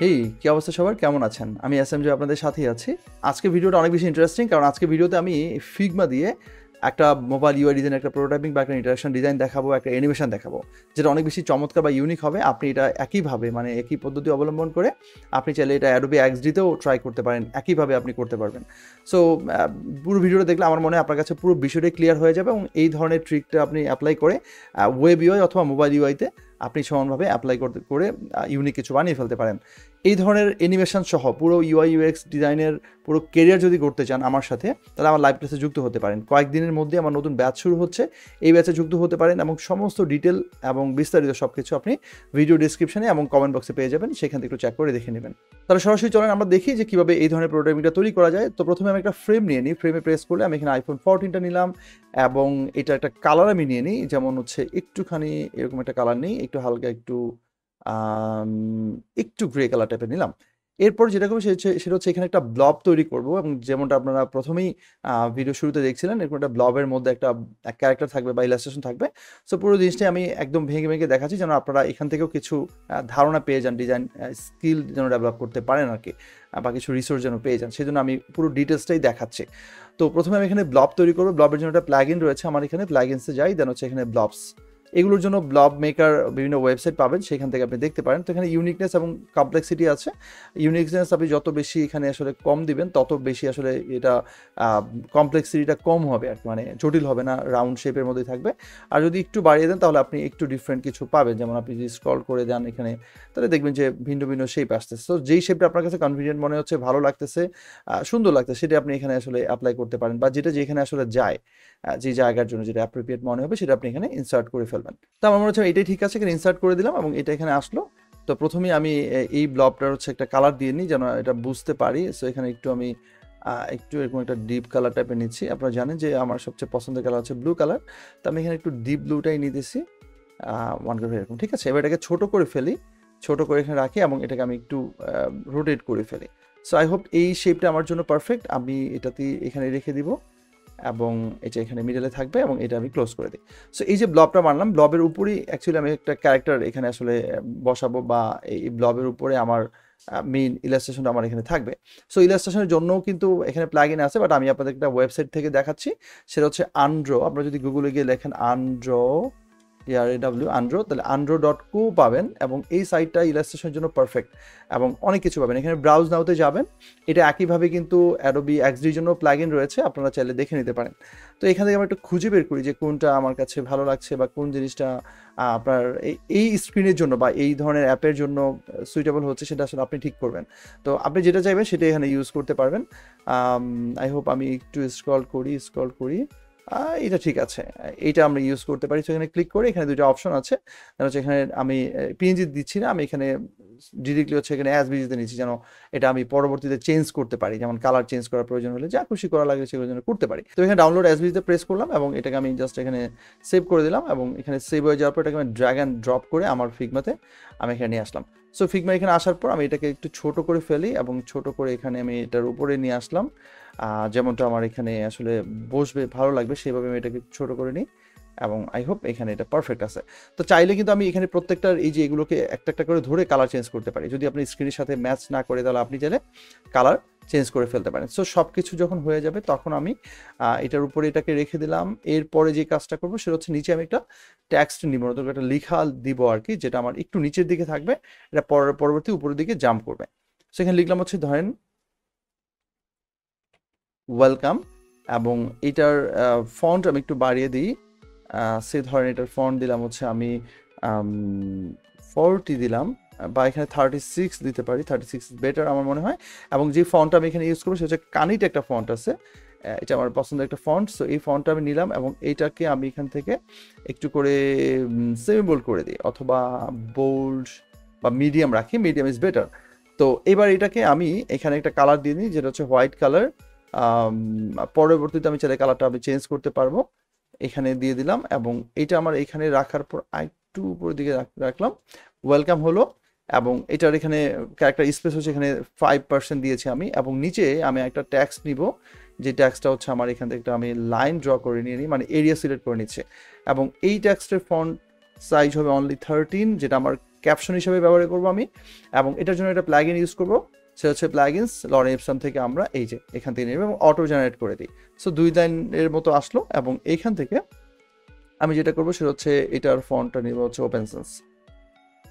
এই কি অবস্থা সবার, কেমন আছেন? আমি এসএমজি আপনাদের সাথেই আছি। আজকে ভিডিওটা অনেক বেশি ইন্টারেস্টিং, কারণ আজকে ভিডিওতে আমি ফিগমা দিয়ে একটা মোবাইল ইউআই ডিজাইন, একটা প্রোটোটাইপিং বা একটা ইন্টারাকশন ডিজাইন দেখাবো, একটা অ্যানিমেশন দেখাবো, যেটা অনেক বেশি চমৎকার বা ইউনিক হবে। আপনি এটা একইভাবে মানে একই পদ্ধতি অবলম্বন করে আপনি চাইলে এটা অ্যাডোবি এক্সডিতেও ট্রাই করতে পারেন, একইভাবে আপনি করতে পারবেন। সো পুরো ভিডিওটা দেখলে আমার মনে হয় আপনার কাছে পুরো বিষয়টাই ক্লিয়ার হয়ে যাবে, এবং এই ধরনের ট্রিকটা আপনি অ্যাপ্লাই করে ওয়েব ইউআই অথবা মোবাইল ইউআইতে আপনি সমানভাবে অ্যাপ্লাই করে ইউনিক কিছু বানিয়ে ফেলতে পারেন। এই ধরনের অ্যানিমেশন সহ পুরো ইউআই ইউএক্স ডিজাইনের পুরো কেরিয়ার যদি করতে চান আমার সাথে, তাহলে আমার লাইভ ক্লাসে যুক্ত হতে পারেন। কয়েকদিনের মধ্যে আমার নতুন ব্যাচ শুরু হচ্ছে, এই ব্যাচে যুক্ত হতে পারেন, এবং সমস্ত ডিটেল এবং বিস্তারিত সব কিছু আপনি ভিডিও ডিসক্রিপশনে এবং কমেন্ট বক্সে পেয়ে যাবেন, সেখান থেকে একটু চেক করে দেখে নেবেন। তাহলে সরাসরি চলেন আমরা দেখি যে কীভাবে এই ধরনের প্রোটোটাইপিংটা তৈরি করা যায়। তো প্রথমে আমি একটা ফ্রেম নিয়ে নিই, ফ্রেমে প্রেস করলে আমি এখানে আইফোন 14টা নিলাম, এবং এটা একটা কালার আমি নিয়ে নিই, যেমন হচ্ছে একটুখানি এরকম একটা কালার নিই, একটু হালকা একটু গ্রে কালার টাইপের নিলাম। এরপর যেটা করবো সেটা হচ্ছে এখানে একটা ব্লব তৈরি করব, এবং যেমনটা আপনারা প্রথমেই ভিডিও শুরুতে দেখছিলেন, এরকম একটা ব্লবের মধ্যে একটা ক্যারেক্টার থাকবে বা ইলাস্ট্রেশন থাকবে। সো পুরো জিনিসটাই আমি একদম ভেঙে ভেঙে দেখাচ্ছি, যেন আপনারা এখান থেকেও কিছু ধারণা পেয়ে যান, ডিজাইন স্কিল যেন ডেভেলপ করতে পারেন আর কি, বা কিছু রিসোর্স যেন পেয়ে যান, সেই জন্য আমি পুরো ডিটেলসটাই দেখাচ্ছি। তো প্রথমে আমি এখানে ব্লব তৈরি করবো। ব্লবের জন্য একটা প্লাগইন রয়েছে আমার এখানে, প্লাগইনসে যাই, দেন হচ্ছে এখানে ব্লবস। এগুলোর জন্য ব্লব মেকার বিভিন্ন ওয়েবসাইট পাবেন, সেখান থেকে আপনি দেখতে পারেন। তো এখানে ইউনিকনেস এবং কমপ্লেক্সিটি আছে। ইউনিকনেস আপনি যত বেশি এখানে আসলে কম দিবেন, তত বেশি আসলে এটা কমপ্লেক্সিটিটা কম হবে আর কি, মানে জটিল হবে না, রাউন্ড শেপের মধ্যেই থাকবে। আর যদি একটু বাড়িয়ে দেন তাহলে আপনি একটু ডিফারেন্ট কিছু পাবেন, যেমন আপনি যদি স্ক্রল করে যান এখানে, তাহলে দেখবেন যে ভিন্ন ভিন্ন শেপ আসতেছে। তো যেই শেপটা আপনার কাছে কনভিনিয়েন্ট মনে হচ্ছে, ভালো লাগতেছে, সুন্দর লাগতেছে, সেটা আপনি এখানে আসলে অ্যাপ্লাই করতে পারেন, বা যেটা যেখানে আসলে যায়, যে জায়গার জন্য যেটা অ্যাপ্রোপ্রিয়েট মনে হবে, সেটা আপনি এখানে ইনসার্ট করে ফেলবেন। তো আমার মনে হচ্ছে এটাই ঠিক আছে, এখানে ইনসার্ট করে দিলাম এবং এটা এখানে আসলো। তো প্রথমেই আমি এই ব্লবটার হচ্ছে একটা কালার দিয়ে নিই, যেন এটা বুঝতে পারি। সো এখানে আমি একটু এরকম একটা ডিপ কালার টাইপের নিচ্ছি। আপনারা জানেন যে আমার সবচেয়ে পছন্দের কালার হচ্ছে ব্লু কালার, তো আমি এখানে একটু ডিপ ব্লুটাই নিতেছি, ওয়ান করে এরকম। ঠিক আছে, এবার এটাকে ছোট করে ফেলি, ছোট করে এখানে রাখি, এবং এটাকে আমি একটু রোটেট করে ফেলি। সো আই হোপ এই শেপটা আমার জন্য পারফেক্ট। আমি এটাতে এখানে রেখে দিব, এবং এটা এখানে মিডলে থাকবে, এবং এটা আমি ক্লোজ করে দিই। সো এই যে ব্লবটা মারলাম, ব্লবের উপরেই অ্যাকচুয়ালি আমি একটা ক্যারেক্টার এখানে আসলে বসাবো, বা এই ব্লবের উপরে আমার মেইন ইলাস্ট্রেশনটা আমার এখানে থাকবে। সো ইলাস্ট্রেশনের জন্যও কিন্তু এখানে প্লাগইন আছে, বাট আমি আপনাদের একটা ওয়েবসাইট থেকে দেখাচ্ছি, সেটা হচ্ছে আনড্র। আপনারা যদি গুগলে গিয়ে লেখেন আনড্র, আনড্র, তাহলে andro.co পাবেন, এবং এই সাইটটা ইলাস্ট্রেশনের জন্য পারফেক্ট, এবং অনেক কিছু পাবেন। এখানে ব্রাউজ নাওতে যাবেন, এটা একইভাবে কিন্তু অ্যাডোবি এক্সডির জন্য প্লাগইন রয়েছে, আপনারা চাইলে দেখে নিতে পারেন। তো এখান থেকে আমি একটু খুঁজে বের করি যে কোনটা আমার কাছে ভালো লাগছে, বা কোন জিনিসটা আপনার এই স্ক্রিনের জন্য বা এই ধরনের অ্যাপের জন্য সুইটেবল হচ্ছে, সেটা আসলে আপনি ঠিক করবেন। তো আপনি যেটা চাইবেন সেটা এখানে ইউজ করতে পারবেন। আই হোপ আমি একটু স্ক্রল করি, এটা ঠিক আছে, এইটা আমরা ইউজ করতে পারি। সেখানে ক্লিক করে এখানে দুটো অপশন আছে, হচ্ছে এখানে আমি পিএনজি দিচ্ছি না, আমি এখানে ডিরেক্টলি হচ্ছে এখানে এসভিজিতে নিচ্ছি, যেন এটা আমি পরবর্তীতে চেঞ্জ করতে পারি, যেমন কালার চেঞ্জ করার প্রয়োজন হলে যা খুশি করা লাগে সেগুলোর জন্য করতে পারি। তো এখানে ডাউনলোড এসভিজিতে প্রেস করলাম, এবং এটাকে আমি জাস্ট এখানে সেভ করে দিলাম, এবং এখানে সেভ হয়ে যাওয়ার পর এটাকে আমি ড্র্যাগ অ্যান্ড ড্রপ করে আমার ফিগমাতে আমি এখানে নিয়ে আসলাম। সো ফিগমা এখানে আসার পর আমি এটাকে একটু ছোট করে ফেলি, এবং ছোট করে এখানে আমি এটার উপরে নিয়ে আসলাম, যেমনটা আমার এখানে আসলে বসবে, ভালো লাগবে, সেভাবে আমি এটাকে ছোট করে নিই, এবং আই হোপ এখানে এটা পারফেক্ট আছে। তো চাইলে কিন্তু আমি এখানে প্রত্যেকটার এই যে এগুলোকে একটা একটা করে ধরে কালার চেঞ্জ করতে পারি। যদি আপনি স্ক্রিনের সাথে ম্যাচ না করে, তাহলে আপনি চাইলে কালার চেঞ্জ করে ফেলতে পারেন। সো সব কিছু যখন হয়ে যাবে, তখন আমি এটার উপরে এটাকে রেখে দিলাম। এরপরে যে কাজটা করবো সেটা হচ্ছে নিচে আমি একটা টেক্সট নিব, নতুন একটা লেখা দিব আর কি, যেটা আমার একটু নিচের দিকে থাকবে, এটা পরবর্তী উপরের দিকে জাম্প করবে। সেখানে লিখলাম হচ্ছে ধরেন ওয়েলকাম, এবং এটার ফন্ট আমি একটু বাড়িয়ে দিই। সে ধরেন এটার ফন্ট দিলাম হচ্ছে আমি 40 দিলাম, বা এখানে 36 দিতে পারি, 36 বেটার আমার মনে হয়। এবং যে ফন্টটা আমি এখানে ইউজ করবো সেটা হচ্ছে কানিট একটা ফন্ট আছে, এটা আমার পছন্দের একটা ফন্ট। সো এই ফন্টটা আমি নিলাম, এবং এইটাকে আমি এখান থেকে একটু করে সেমি বোল্ড করে দিই, অথবা বোল্ড বা মিডিয়াম রাখি, মিডিয়াম ইজ বেটার। তো এবার এটাকে আমি এখানে একটা কালার দিয়ে নিই, যেটা হচ্ছে হোয়াইট কালার। পরবর্তীতে আমি চাইলে কালারটা আমি চেঞ্জ করতে পারবো, এখানে দিয়ে দিলাম, এবং এটা আমার এখানে রাখার পর একটু উপরের দিকে রাখলাম, ওয়েলকাম হলো। এবং এটার এখানে ক্যারেক্টার স্পেস হচ্ছে এখানে 5% দিয়েছি আমি, এবং নিচে আমি একটা ট্যাক্স নিব, যে ট্যাক্সটা হচ্ছে আমার এখান থেকে আমি লাইন ড্র করে নিয়ে নিই, মানে এরিয়া সিলেক্ট করে নিচ্ছে, এবং এই ট্যাক্সটের ফন্ট সাইজ হবে অনলি 13, যেটা আমার ক্যাপশন হিসেবে ব্যবহার করব আমি, এবং এটার জন্য একটা প্লাগইন ইউজ করব, সে হচ্ছে প্লাগইনস লরেন এপসন থেকে আমরা এই যে এখান থেকে নেব এবং অটো জেনারেট করে দিই। সো 2 লাইনের মতো আসলো, এবং এইখান থেকে আমি যেটা করবো সেটা হচ্ছে এটার ফন্টটা নেব হচ্ছে ওপেন সেন্স।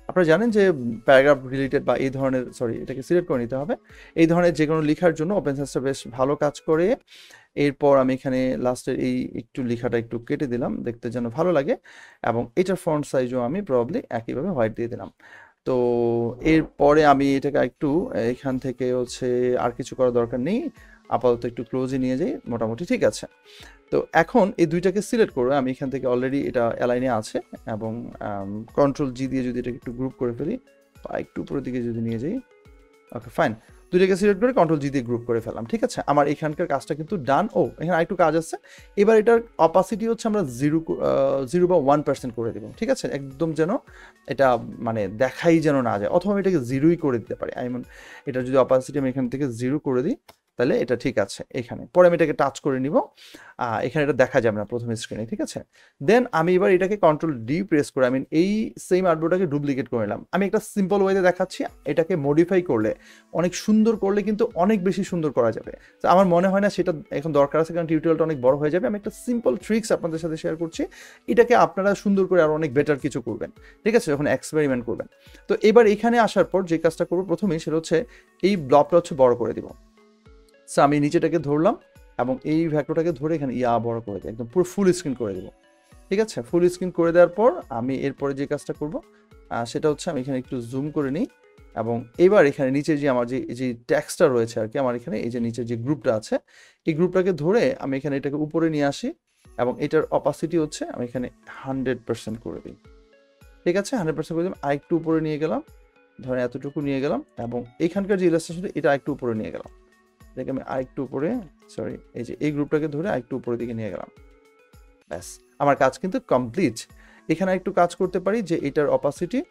আপনারা জানেন যে প্যারাগ্রাফ রিলেটেড বা এই ধরনের, সরি এটাকে সিলেক্ট করে নিতে হবে, এই ধরনের যে কোনো লেখার জন্য ওপেন সেন্সটা বেশ ভালো কাজ করে। এরপর আমি এখানে লাস্টের এই একটু লেখাটা একটু কেটে দিলাম দেখতে যেন ভালো লাগে, এবং এটার ফন্ট সাইজও আমি প্রবাবলি একইভাবে হোয়াইট দিয়ে দিলাম। তো এরপরে আমি এটাকে একটু এখান থেকে হচ্ছে আর কিছু করার দরকার নেই, আপাতত একটু ক্লোজে নিয়ে যাই, মোটামুটি ঠিক আছে। তো এখন এই দুইটাকে সিলেক্ট করে আমি এখান থেকে অলরেডি এটা অ্যালাইনে আছে, এবং কন্ট্রোল জি দিয়ে যদি এটাকে একটু গ্রুপ করে ফেলি বা একটু উপরের দিকে যদি নিয়ে যাই, ওকে ফাইন, দুইটাকে সিলেক্ট করে কন্ট্রোল জি দিয়ে গ্রুপ করে ফেললাম, ঠিক আছে। আমার এখানকার কাজটা কিন্তু ডান। ও এখানে আরেকটু কাজ আছে, এবার এটার অপাসিটি হচ্ছে আমরা 0 বা 1% করে দেবো, ঠিক আছে, একদম যেন এটা মানে দেখাই যেন না যায়, অথবা আমি এটাকে 0ই করে দিতে পারি। আই মিন এটার যদি অপাসিটি আমি এখান থেকে 0 করে দিই তাহলে এটা ঠিক আছে। এখানে পরে আমি এটাকে টাচ করে নিব, এখানে এটা দেখা যাবে না প্রথম স্ক্রিনে, ঠিক আছে। দেন আমি এবার এটাকে কন্ট্রোল ডি প্রেস করে আমি এই সেম আর্টবোর্ডটাকে ডুপ্লিকেট করে নিলাম। আমি একটা সিম্পল ওয়েতে দেখাচ্ছি, এটাকে মডিফাই করলে অনেক সুন্দর করলে কিন্তু অনেক বেশি সুন্দর করা যাবে। তো আমার মনে হয় না সেটা এখন দরকার আছে, কারণ টিউটোরিয়ালটা অনেক বড় হয়ে যাবে। আমি একটা সিম্পল ট্রিক্স আপনাদের সাথে শেয়ার করছি, এটাকে আপনারা সুন্দর করে আরও অনেক বেটার কিছু করবেন, ঠিক আছে, যখন এক্সপেরিমেন্ট করবেন। তো এবার এখানে আসার পর যে কাজটা করবো প্রথমেই সেটা হচ্ছে এই ব্লকটা হচ্ছে বড় করে দিব। সো আমি নিচেটাকে ধরলাম এবং এই ভ্যাক্টরটাকে ধরে এখানে বড় করে দিই, একদম পুরো ফুল স্ক্রিন করে দেবো, ঠিক আছে। ফুল স্ক্রিন করে দেওয়ার পর আমি এরপরে যে কাজটা করব সেটা হচ্ছে আমি এখানে একটু জুম করে নিই, এবং এবার এখানে নিচে যে আমার যে ট্যাক্সটা রয়েছে আর কি, আমার এখানে এই যে নিচের যে গ্রুপটা আছে এই গ্রুপটাকে ধরে আমি এখানে এটাকে উপরে নিয়ে আসি, এবং এটার অপাসিটি হচ্ছে আমি এখানে 100% করে দিই, ঠিক আছে। 100% করে দিলাম, আরেকটু উপরে নিয়ে গেলাম, ধরেন এতটুকু নিয়ে গেলাম, এবং এখানকার যে ইলাস্ট্রেশনটা এটা আরেকটু উপরে নিয়ে গেলাম, এটাকে আমি আরেকটু উপরে, সরি এই যে এই গ্রুপটাকে ধরে আরেকটু উপরের দিকে নিয়ে গেলাম, ব্যাস আমার কাজ কিন্তু কমপ্লিট। এখানে একটু কাজ করতে পারি যে এটার অপাসিটি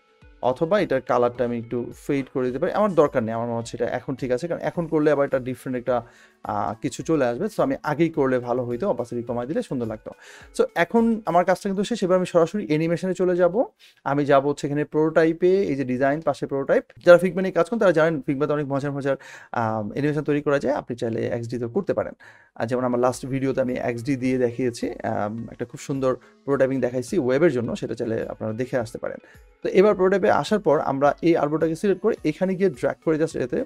অথবা এটার কালারটা আমি একটু ফেড করে দিতে পারি, আমার দরকার নেই, আমার মনে হচ্ছে এটা এখন ঠিক আছে, কারণ এখন করলে আবার এটা ডিফারেন্ট একটা কিছু চলে আসবে। সো আমি আগেই করলে ভালো হইতো, অপাসিটি কমাই দিলে সুন্দর লাগতো। সো এখন আমার কাজটা কিন্তু শেষ, এবার আমি সরাসরি অ্যানিমেশনে চলে যাব। আমি যাবো হচ্ছে এখানে প্রোটোটাইপে, এই যে ডিজাইন পাশে প্রোটোটাইপ, যারা ফিগমা নিয়ে কাজ করেন তারা জানেন ফিগমাতে অনেক মজার মজার অ্যানিমেশন তৈরি করা যায়, আপনি চাইলে এক্সডিতেও করতে পারেন। যেমন আমার লাস্ট ভিডিওতে আমি এক্সডি দিয়ে দেখিয়েছি, একটা খুব সুন্দর প্রোটোটাইপিং দেখাইছি ওয়েবের জন্য, সেটা চাইলে আপনারা দেখে আসতে পারেন। তো এবার প্রোটোটাইপে আসার পর আমরা এই আর্টবোর্ডটাকে সিলেক্ট করে এখানে গিয়ে ড্র্যাগ করে জাস্ট এতে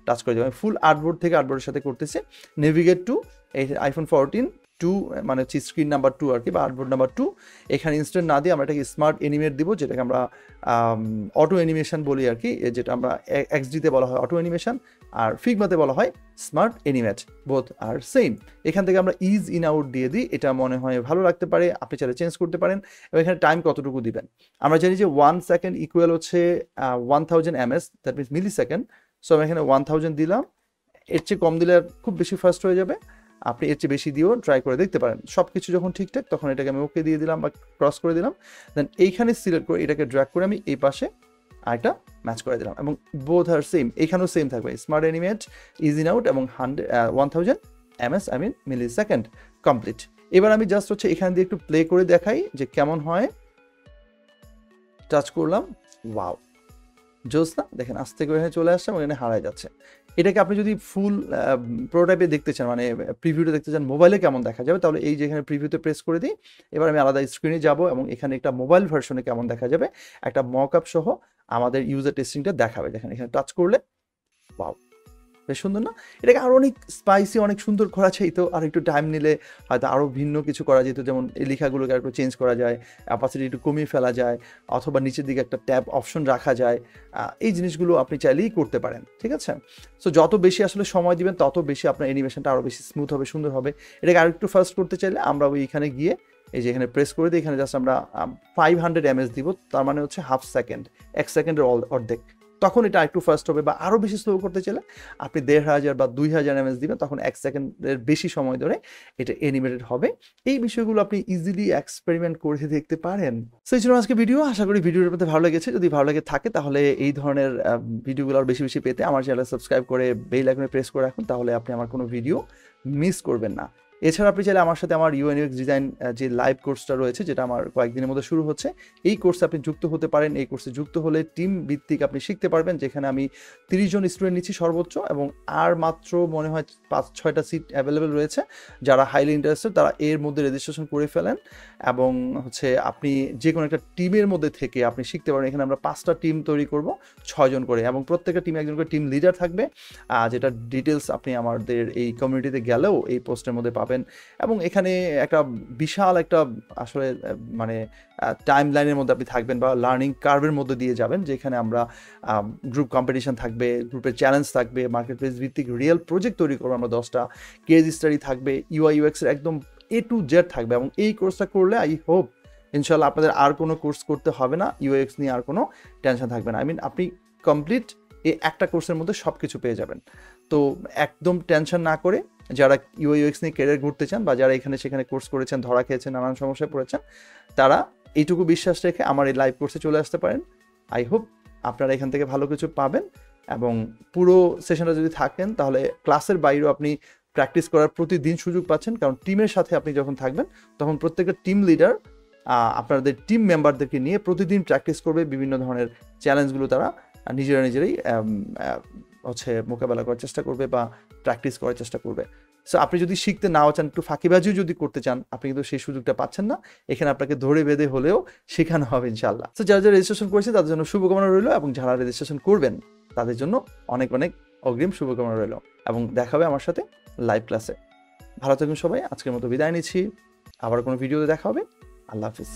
টাচ করে যাবো। ফুল আর্টবোর্ড থেকে আর্টবোর্ডের সাথে করতেছি, নেভিগেট টু এই আইফোন 14 2 মানে হচ্ছে স্ক্রিন নাম্বার 2 আর কি, বা আর্টবোর্ড নাম্বার 2। এখানে ইনস্ট্যান্ট না দিয়ে আমরা এটাকে স্মার্ট অ্যানিমেট দিব, যেটাকে আমরা অটো অ্যানিমেশন বলি আর কি, যেটা আমরা এক্সডিতে বলা হয় অটো অ্যানিমেশন, আর ফিগমাতে বলা হয় smart animate, both are same. এখান থেকে আমরা ইজ ইন আউট দিয়ে দিই, এটা মনে হয় ভালো লাগতে পারে, আপনি চাইলে চেঞ্জ করতে পারেন। এবং এখানে টাইম কতটুকু দিবেন, আমরা জানি যে 1 সেকেন্ড ইকুয়াল হচ্ছে 1000 ms, that means millisecond. So আমি এখানে 1000 দিলাম, এর চেয়ে কম দিলে খুব বেশি ফাস্ট হয়ে যাবে, আপনি এর চেয়ে বেশি দিয়েও ট্রাই করে দেখতে পারেন। সব কিছু যখন ঠিকঠাক তখন এটাকে আমি ওকে দিয়ে দিলাম বা ক্রস করে দিলাম, দেন এইখানে সিলেক্ট করে এটাকে ড্র্যাগ করে আমি এই পাশে আরেকটা ম্যাচ করে দিলাম, এবং বোথ আর সেম, এখানেও সেম থাকবে smart animate ease in out এবং 1000 ms I mean millisecond, complete. এবার আমি জাস্ট হচ্ছে এখান দিয়ে একটু প্লে করে দেখাই যে কেমন হয়। টাচ করলাম, ওয়াও জোস না, দেখেন আস্তে করে এখানে চলে আসছে এবং এখানে হারায় যাচ্ছে। এটাকে আপনি যদি ফুল প্রোটোটাইপে দেখতে চান, মানে প্রিভিউতে দেখতে চান মোবাইলে কেমন দেখা যাবে, তাহলে এই যে এখানে প্রিভিউতে প্রেস করে দিই। এবার আমি আলাদা স্ক্রিনে যাব এবং এখানে একটা মোবাইল ভার্সনে কেমন দেখা যাবে একটা মক আপ সহ আমাদের ইউজার টেস্টিংটা দেখাবে। দেখেন এখানে টাচ করলে ওয়াও, বেশ সুন্দর না? এটাকে আরও অনেক স্পাইসি, অনেক সুন্দর করা চাইতো, আর একটু টাইম নিলে হয়তো আরও ভিন্ন কিছু করা যেত, যেমন এই লেখাগুলোকে একটু চেঞ্জ করা যায়, অ্যাপাসিটি একটু কমিয়ে ফেলা যায়, অথবা নিচের দিকে একটা ট্যাব অপশন রাখা যায়। এই জিনিসগুলো আপনি চাইলেই করতে পারেন, ঠিক আছে। সো যত বেশি আসলে সময় দিবেন তত বেশি আপনার অ্যানিমেশনটা আরও বেশি স্মুথ হবে, সুন্দর হবে। এটাকে আরেকটু ফাস্ট করতে চাইলে আমরা ওইখানে গিয়ে এই যে এখানে প্রেস করে দিই, এখানে জাস্ট আমরা 500 ms দিব, তার মানে হচ্ছে হাফ সেকেন্ড, 1 সেকেন্ডের অর্ধেক। তখন এটা একটু ফাস্ট হবে, বা আরও বেশি স্লো করতে চাইলে আপনি 1500 বা 2000 ms দিবেন, তখন 1 সেকেন্ডের বেশি সময় ধরে এটা অ্যানিমেটেড হবে। এই বিষয়গুলো আপনি ইজিলি এক্সপেরিমেন্ট করে দেখতে পারেন। সো এই জন্য আজকে ভিডিও, আশা করি ভিডিওর মধ্যে ভালো লেগেছে। যদি ভালো লাগে থাকে তাহলে এই ধরনের ভিডিওগুলো আরও বেশি বেশি পেতে আমার চ্যানেল সাবস্ক্রাইব করে বেল আইকনে প্রেস করে রাখুন, তাহলে আপনি আমার কোনো ভিডিও মিস করবেন না। এছাড়া আপনি চাইলে আমার সাথে আমার ইউএনইউএক্স ডিজাইন যে লাইভ কোর্সটা রয়েছে, যেটা আমার কয়েকদিনের মধ্যে শুরু হচ্ছে, এই কোর্সে আপনি যুক্ত হতে পারেন। এই কোর্সে যুক্ত হলে টিম ভিত্তিক আপনি শিখতে পারবেন, যেখানে আমি 30 জন স্টুডেন্ট নিচ্ছি সর্বোচ্চ, এবং আর মাত্র মনে হয় 5-6টা সিট অ্যাভেলেবেল রয়েছে। যারা হাইলি ইন্টারেস্টেড তারা এর মধ্যে রেজিস্ট্রেশন করে ফেলেন, এবং আপনি যে কোনো একটা টিমের মধ্যে থেকে আপনি শিখতে পারেন। এখানে আমরা 5টা টিম তৈরি করব, 6 জন করে, এবং প্রত্যেকটা টিমে একজন করে টিম লিডার থাকবে, যেটা ডিটেলস আপনি আমাদের এই কমিউনিটিতে গেলেও এই পোস্টের মধ্যে পাবেন। এবং এখানে একটা বিশাল একটা আসলে মানে টাইম লাইনের মধ্যে আপনি থাকবেন, বা লার্নিং কার্ভের মধ্যে দিয়ে যাবেন, যেখানে আমরা গ্রুপ কম্পিটিশন থাকবে, গ্রুপের চ্যালেঞ্জ থাকবে, মার্কেট প্লেস ভিত্তিক রিয়েল প্রজেক্ট তৈরি করবো আমরা 10টা, কেস স্টাডি থাকবে, ইউআই ইউএক্সের একদম A to Z থাকবে। এবং এই কোর্সটা করলে আই হোপ ইনশাল্লাহ আপনাদের আর কোনো কোর্স করতে হবে না, ইউএক্স নিয়ে আর কোনো টেনশন থাকবে না। আপনি কমপ্লিট এই একটা কোর্সের মধ্যে সব কিছু পেয়ে যাবেন। তো একদম টেনশন না করে যারা ইউএক্স নিয়ে ক্যারিয়ার ঘুরতে চান, বা যারা এখানে সেখানে কোর্স করেছেন, ধরা খেয়েছেন, নানান সমস্যায় পড়েছেন, তারা এইটুকু বিশ্বাস রেখে আমার এই লাইভ কোর্সে চলে আসতে পারেন। আই হোপ আপনারা এখান থেকে ভালো কিছু পাবেন, এবং পুরো সেশনটা যদি থাকেন তাহলে ক্লাসের বাইরেও আপনি প্র্যাকটিস করার প্রতিদিন সুযোগ পাচ্ছেন। কারণ টিমের সাথে আপনি যখন থাকবেন তখন প্রত্যেকটা টিম লিডার আপনাদের টিম মেম্বারদেরকে নিয়ে প্রতিদিন প্র্যাকটিস করবে, বিভিন্ন ধরনের চ্যালেঞ্জগুলো তারা নিজেরাই মোকাবেলা করার চেষ্টা করবে বা প্র্যাকটিস করার চেষ্টা করবে। সো আপনি যদি শিখতে নাও চান, একটু ফাঁকিবাজিও যদি করতে চান, আপনি কিন্তু সেই সুযোগটা পাচ্ছেন না। এখানে আপনাকে ধরে বেঁধে হলেও শেখানো হবে ইনশাআল্লাহ। তো যারা রেজিস্ট্রেশন করেছে তাদের জন্য শুভকামনা রইল, এবং যারা রেজিস্ট্রেশন করবেন তাদের জন্য অনেক অনেক অগ্রিম শুভকামনা রইল, এবং দেখা হবে আমার সাথে লাইভ ক্লাসে। ভালো থাকুন সবাই, আজকের মতো বিদায় নিচ্ছি। আবার কোনো ভিডিওতে দেখা হবে। আল্লাহ হাফিজ।